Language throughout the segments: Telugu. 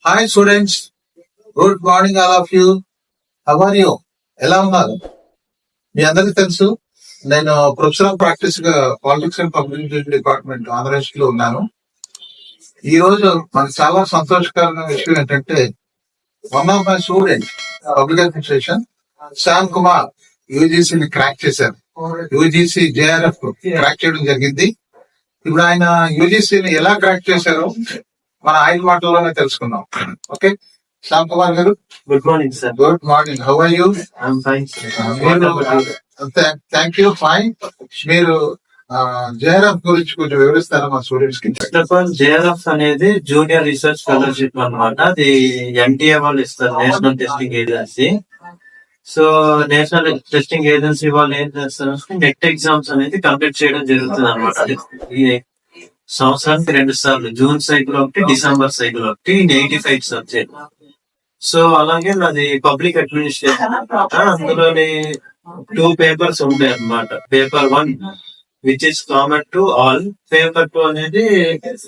Hi students, good morning all of you. How are you? ఎలా ఉన్నారు? మీ అందరికీ తెలుసు, నేను ప్రొఫెసర్ ఆఫ్ ప్రాక్టీస్ గా politics and public department Andhra Pradesh లో ఉన్నాను. ఈ రోజు మనకు చాలా సంతోషకరమైన విషయం ఏంటంటే, one of my student public administration Shyam Kumar యూజీసీని క్రాక్ చేశారు. యూజీసీ జేఆర్ఎఫ్ క్రాక్ చేయడం జరిగింది. ఇప్పుడు ఆయన యూజీసీని ఎలా క్రాక్ చేశారో మన ఆయన మాటల్లోనే తెలుసుకుందాం. ఓకే, శ్యామ్ కుమార్ గారు, good morning sir. Good morning. How are you? I'm fine thank you. Fine. మీరు జేఆర్ఎఫ్ గురించి కొంచెం వివరిస్తారా మా స్టూడెంట్స్ కి? ఫస్ట్ ఆఫ్ ఆల్ జేఆర్ఎఫ్ అనేది జూనియర్ రీసెర్చ్ ఫెలోషిప్ అన్నమాట. అది ఎన్టీఏ వాళ్ళు ఇస్తారు, national testing agency. So national testing agency వాళ్ళు ఏం చేస్తారు, నెట్ ఎగ్జామ్స్ అనేది కంప్లీట్ చేయడం జరుగుతుంది అనమాట. ఈ సంవత్సరానికి 2 సార్లు, జూన్ సైకిల్ ఒకటి, డిసెంబర్ సైకిల్ ఒకటి, 85 సబ్జెక్ట్. సో అలాగే నాది పబ్లిక్ అడ్మినిస్ట్రేషన్ అనమాట. అందులోని 2 పేపర్స్ ఉంటాయి అన్నమాట. Paper 1 which is common to all. Paper 2 అనేది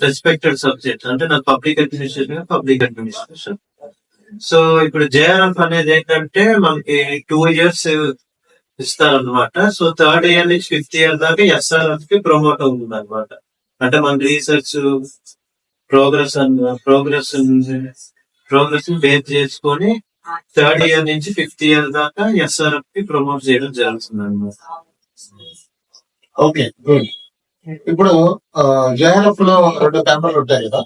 రెస్పెక్టెడ్ సబ్జెక్ట్, అంటే నాకు పబ్లిక్ అడ్మినిస్ట్రేషన్. సో ఇప్పుడు జేఆర్ఎఫ్ అనేది ఏంటంటే మనకి 2 years ఇస్తారనమాట. సో 3rd year నుంచి 5th year దాకా ఎస్ఆర్ఎఫ్ కి ప్రమోట్ అవుతుంది అనమాట. అంటే మన రీసెర్చ్ ప్రోగ్రెస్ బేస్ చేసుకొని 3rd year నుంచి 5th year దాకా ఎస్ఆర్ఎఫ్ కి ప్రమోట్ చేయడం జరుగుతుంది అనమాట. Okay, good. ఇప్పుడు జేఆర్ఎఫ్ లో 2 పేపర్లు ఉంటాయి కదా.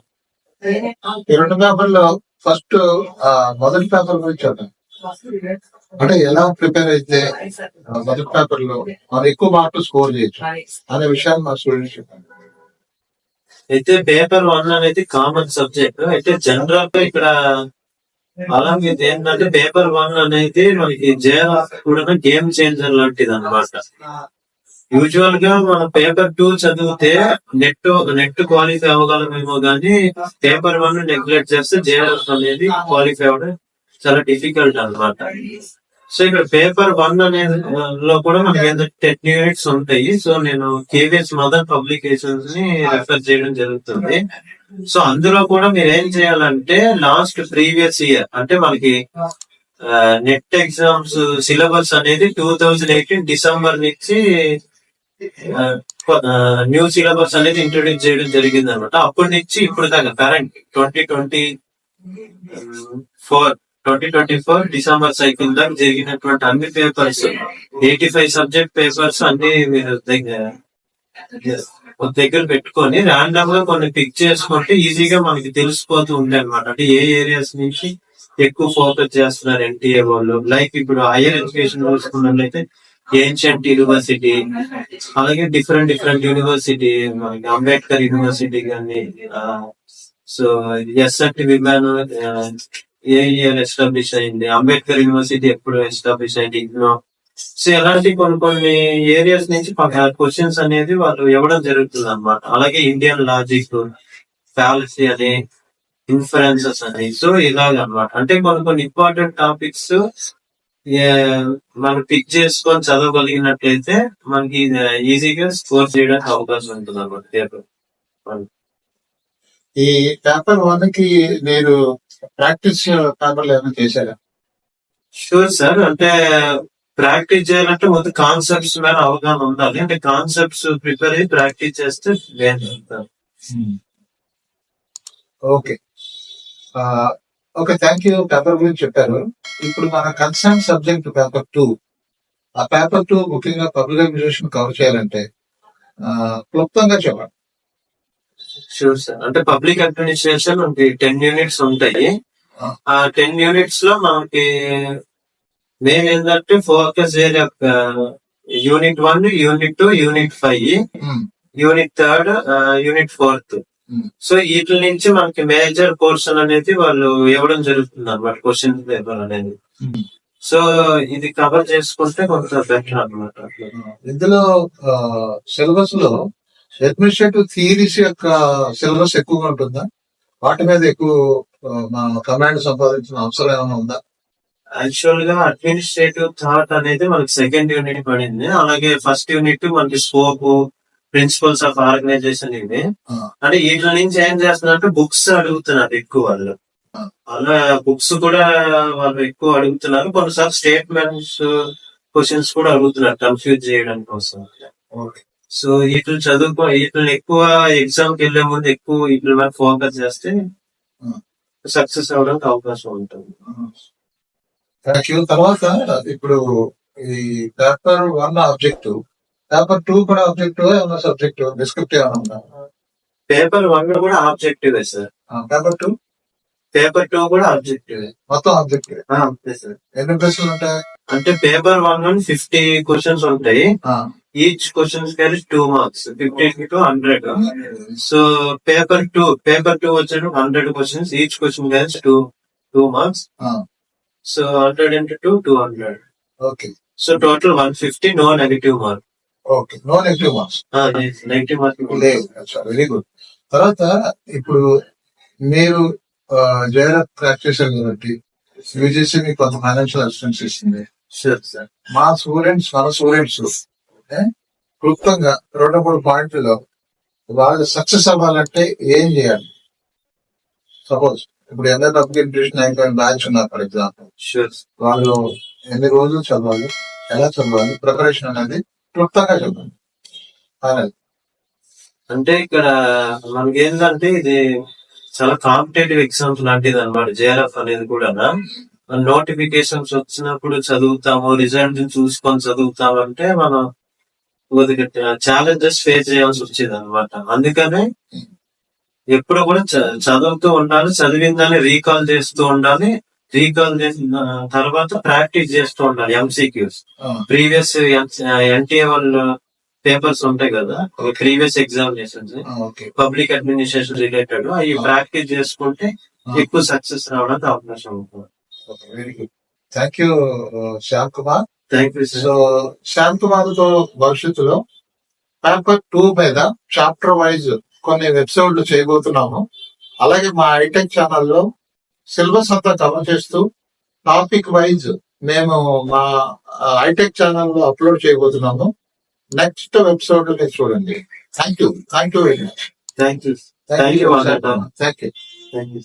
ఈ 2 పేపర్లో ఫస్ట్ మొదటి పేపర్ గురించి చూద్దాం. అంటే ఎలా ప్రిపేర్ అయితే మొదటి పేపర్ లో మనం ఎక్కువ మార్కులు స్కోర్ చేయొచ్చు అనే విషయాన్ని మా స్టూడెంట్స్ చెప్పండి. అయితే పేపర్ 1 అనేది కామన్ సబ్జెక్ట్. అయితే జనరల్ గా ఇక్కడ అలాగే ఏంటంటే పేపర్ 1 అనేది మనకి జేఆర్ఎఫ్ కూడా గేమ్ చేంజర్ లాంటిది అనమాట. యూజువల్ గా మనం పేపర్ 2 చదివితే నెట్ క్వాలిఫై అవ్వగలమేమో గానీ పేపర్ 1 నెగ్లెక్ట్ చేస్తే జేఆర్ఎఫ్ అనేది క్వాలిఫై అవ్వడం చాలా డిఫికల్ట్ అనమాట. సో ఇక్కడ పేపర్ 1 అనేది లో కూడా మనకి 10 units ఉంటాయి. సో నేను కేవీఎస్ మదర్ పబ్లికేషన్స్ ని రెఫర్ చేయడం జరుగుతుంది. సో అందులో కూడా మీరు ఏం చేయాలంటే లాస్ట్ ప్రీవియస్ ఇయర్, అంటే మనకి నెట్ ఎగ్జామ్స్ సిలబస్ అనేది 2018 డిసెంబర్ నుంచి న్యూ సిలబస్ అనేది ఇంట్రొడ్యూస్ చేయడం జరిగింది అనమాట. అప్పటి నుంచి ఇప్పుడు దాకా కరెంట్ 2024 డిసెంబర్ సైకిల్ దాకా జరిగినటువంటి అన్ని పేపర్స్, 85 సబ్జెక్ట్ పేపర్స్ అన్ని మీరు దగ్గర పెట్టుకొని ర్యాండమ్ గా కొన్ని పిక్ చేసుకుంటే ఈజీగా మనకి తెలిసిపోతూ ఉంటాయి అనమాట. అంటే ఏ ఏరియాస్ నుంచి ఎక్కువ ఫోకస్ చేస్తున్నారు ఎన్టీఏ వాళ్ళు. లైక్ ఇప్పుడు హైయర్ ఎడ్యుకేషన్ చూసుకున్నట్లయితే ఏన్షియంట్ యూనివర్సిటీ, అలాగే డిఫరెంట్ యూనివర్సిటీ, మనకి అంబేద్కర్ యూనివర్సిటీ కానీ, సో ఎస్ఆర్టి విమాన్ ఏ ఇయర్ ఎస్టాబ్లిష్ అయింది, అంబేద్కర్ యూనివర్సిటీ ఎప్పుడు ఎస్టాబ్లిష్ అయింది, సో ఇలాంటి కొన్ని ఏరియాస్ నుంచి క్వశ్చన్స్ అనేది వాళ్ళు ఇవ్వడం జరుగుతుంది అనమాట. అలాగే ఇండియన్ లాజిక్, ఫ్యాలసీ అని, ఇన్ఫరెన్సెస్ అని, సో ఇలాగనమాట. అంటే కొన్ని ఇంపార్టెంట్ టాపిక్స్ మనం పిక్ చేసుకొని చదవగలిగినట్లయితే మనకి ఈజీగా స్కోర్ చేయడానికి అవకాశం ఉంటుంది అనమాట పేపర్ 1. ఈ పేపర్ 1 కి మీరు ప్రాక్టీస్ పేపర్లు ఏమైనా చేశారా? Sure sir. అంటే ప్రాక్టీస్ చేయాలంటే ముందు కాన్సెప్ట్స్ మీద అవగాహన ఉండాలి. అంటే కాన్సెప్ట్స్ ప్రిపేర్ అయ్యి ప్రాక్టీస్ చేస్తే okay, okay, thank you. Paper గురించి చెప్పారు. ఇప్పుడు మన కన్సర్న్ సబ్జెక్ట్ పేపర్ 2, ఆ పేపర్ 2 ముఖ్యంగా పబ్లిక్ అడ్మినిస్ట్రేషన్ కవర్ చేయాలంటే క్లుప్తంగా చెప్పండి. Sure sir. అంటే పబ్లిక్ అడ్మినిస్ట్రేషన్ మనకి 10 units ఉంటాయి. ఆ 10 units లో మనకి మేము ఏంటంటే focus area unit 1, unit 2, unit 5, unit 3, unit 4. So వీటి నుంచి మనకి మేజర్ పోర్షన్ అనేది వాళ్ళు ఇవ్వడం జరుగుతుంది అనమాట, క్వశ్చన్ పేపర్ అనేది. సో ఇది కవర్ చేసుకుంటే కొంత బెటర్ అనమాట. ఇందులో సిలబస్ లో అడ్మినిస్ట్రేటివ్ థియరీస్ యొక్క సిలబస్ ఎక్కువగా ఉంటుందా? వాటి మీద ఎక్కువ కమాండ్ సంపాదించిన అవసరం ఏమైనా ఉందా? యాక్చువల్ గా అడ్మినిస్ట్రేటివ్ థాట్ అనేది మనకి 2nd యూనిట్ పడింది. అలాగే ఫస్ట్ యూనిట్ మనకి స్కోప్, ప్రిన్సిపల్స్ ఆఫ్ ఆర్గనైజేషన్ ఇవి. అంటే వీటి నుంచి ఏం చేస్తున్నారు అంటే బుక్స్ అడుగుతున్నారు ఎక్కువ వాళ్ళు. అలా బుక్స్ కూడా వాళ్ళు ఎక్కువ అడుగుతున్నారు, కొన్నిసార్లు స్టేట్మెంట్స్ క్వశ్చన్స్ కూడా అడుగుతున్నారు కన్ఫ్యూజ్ చేయడం కోసం. ఓకే. సో వీటిని ఎక్కువ ఎగ్జామ్ కి వెళ్లే ముందు ఎక్కువ వీటి మీద ఫోకస్ చేస్తే సక్సెస్ అవడానికి అవకాశం ఉంటుంది. Thank you. తర్వాత ఇప్పుడు ఈ పేపర్ 1 ఆబ్జెక్టివ్, పేపర్ 2 కూడా ఆబ్జెక్టివ్ ఏమన్నా సబ్జెక్టివ్ డిస్క్రిప్టివ్ ఏమన్నా ఉందా? పేపర్ 1 కూడా ఆబ్జెక్టివ్ సార్, పేపర్ 2 పేపర్ 2 కూడా ఆబ్జెక్టివ్. మొత్తం ఆబ్జెక్టివ్. అంతే సార్. ఎన్ని ప్రశ్నలు ఉంటాయి? అంటే పేపర్ 1 50 క్వశ్చన్స్ ఉంటాయి. Each questions carry 2 marks, 50 to 100. So paper 2 వచ్చేది 100 questions, each question carries 2 marks. So 100 into 2 200. Okay. So total 150, no negative mark. Okay, no negative marks. Negative mark లేదు. Very good. తర్వాత ఇప్పుడు మీరు జేఆర్ఎఫ్ ప్రాక్టీస్ కాబట్టి యూజీసీ మీకు కొంత ఫైనాన్షియల్ అసిస్టెన్స్ ఇస్తుంది. Sure sir. మన స్టూడెంట్స్ క్లుప్తంగా 2-3 పాయింట్లలో వాళ్ళు సక్సెస్ అవ్వాలంటే ఏం చేయాలి? సపోజ్ ఇప్పుడు ఎందరు అప్లికేషన్ బ్యాచ్ ఉన్నారు ఫర్ ఎగ్జాంపుల్, షూర్. వాళ్ళు ఎన్ని రోజులు చదవాలి, ఎలా చదవాలి, ప్రిపరేషన్ అనేది క్లుప్తంగా చెప్పండి. ఫైనల్ అంటే ఇక్కడ మనకి ఏంటంటే ఇది చాలా కాంపిటేటివ్ ఎగ్జామ్స్ లాంటిది అనమాట. జేఆర్ఎఫ్ అనేది కూడా నోటిఫికేషన్స్ వచ్చినప్పుడు చదువుతాము, రిజల్ట్ చూసుకొని చదువుతామంటే మనం ఛాలెంజెస్ ఫేస్ చేయాల్సి వచ్చేది అనమాట. అందుకనే ఎప్పుడు కూడా చదువుతూ ఉండాలి, చదివిందని రీకాల్ చేస్తూ ఉండాలి, రీకాల్ చేసిన తర్వాత ప్రాక్టీస్ చేస్తూ ఉండాలి. ఎంసీక్యూస్, ప్రీవియస్ ఎన్టీఏ వాళ్ళు పేపర్స్ ఉంటాయి కదా, previous examinations, public administration related, అవి ప్రాక్టీస్ చేసుకుంటే ఎక్కువ సక్సెస్ రావడానికి అవకాశం ఉంటుంది. Very good. Thank you Shyam Kumar. Thank you sir. So Shyam Kumar తో భవిష్యత్తులో పేపర్ 2 మీద చాప్టర్ వైజ్ కొన్ని ఎపిసోడ్లు చేయబోతున్నాము. అలాగే మా ఐటెక్ ఛానల్లో సిలబస్ అంతా కవర్ చేస్తూ టాపిక్ వైజ్ మేము మా ఐటెక్ ఛానల్లో అప్లోడ్ చేయబోతున్నాము. నెక్స్ట్ ఎపిసోడ్ మీరు చూడండి. Thank you very much. Thank you. Thank you.